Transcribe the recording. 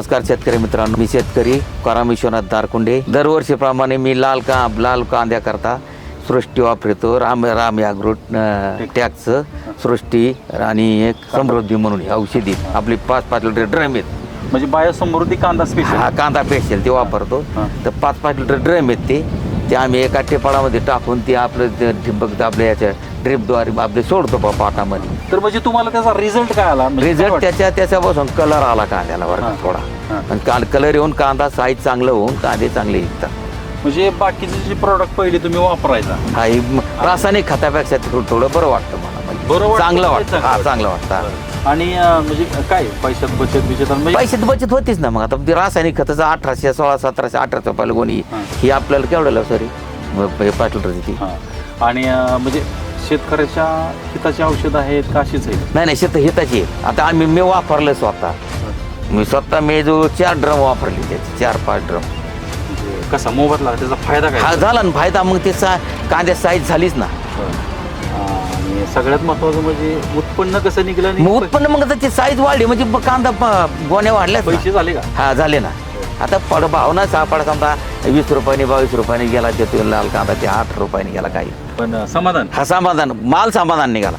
नमस्कार शेतकरी मित्रांनो, मी शेतकरी कराम विश्वनाथ दारकुंडे. दरवर्षीप्रमाणे मी लाल कांद्याकरता सृष्टी वापरतो. राम ॲग्रो टॅक्स सृष्टी आणि एक समृद्धी म्हणून औषधी आपली 5-5 लिटर ड्रम आहेत. म्हणजे बायोसमृद्धी कांदा स्पेशल. हा कांदा स्पेशल ते वापरतो. तर 5-5 लिटर ड्रम आहेत ते आम्ही एका टेपाळामध्ये टाकून ते आपलं ठिबक आपल्या याच्या ड्रिपद्वारे आपले सोडतो पाटामध्ये. तर म्हणजे तुम्हाला त्याचा रिझल्ट काय आला? रिझल्ट त्याच्यापासून कलर आला कांद्याला बरं थोडा. कलर येऊन कांदा साईज चांगलं होऊन कांदे चांगले येतात. म्हणजे बाकीचे जे प्रोडक्ट पहिले तुम्ही वापरायचा हा रासायनिक खतापेक्षा थोडं बरं वाटतं मला. म्हणजे बरं चांगलं वाटतं. हा चांगलं वाटतं. आणि म्हणजे काय पैशात बचत म्हणजे पैशात बचत होतीच ना. मग आता ते रासायनिक खताचं 1800, 1600, 1700, 1800 रुपयाला गोणी ही आपल्याला केवढं सॉरी 5 लिटरची. आणि म्हणजे शेतकऱ्याच्या हिताची औषध आहेत का अशीच आहेत? नाही शेत हिताची आहे. आता मी वापरलं स्वतः. मी जो 4 ड्रम वापरले त्याचे 4-5 ड्रम. म्हणजे कसा मोबदला त्याचा फायदा काय? हा झाला ना फायदा. मग ते कांद्या साईज झालीच ना. आणि सगळ्यात महत्वाचं म्हणजे उत्पन्न कसं निघलं मग उत्पन्न मग त्याची साईज वाढली म्हणजे कांदा गोण्या वाढल्या. पैसे झाले का? हा झाले ना. आता भावना सापड समजा 20 रुपयाने 22 रुपयाने गेला ते लाल कांदा ते 8 रुपयाने गेला काही. पण समाधान हा समाधान माल समाधान निघाला.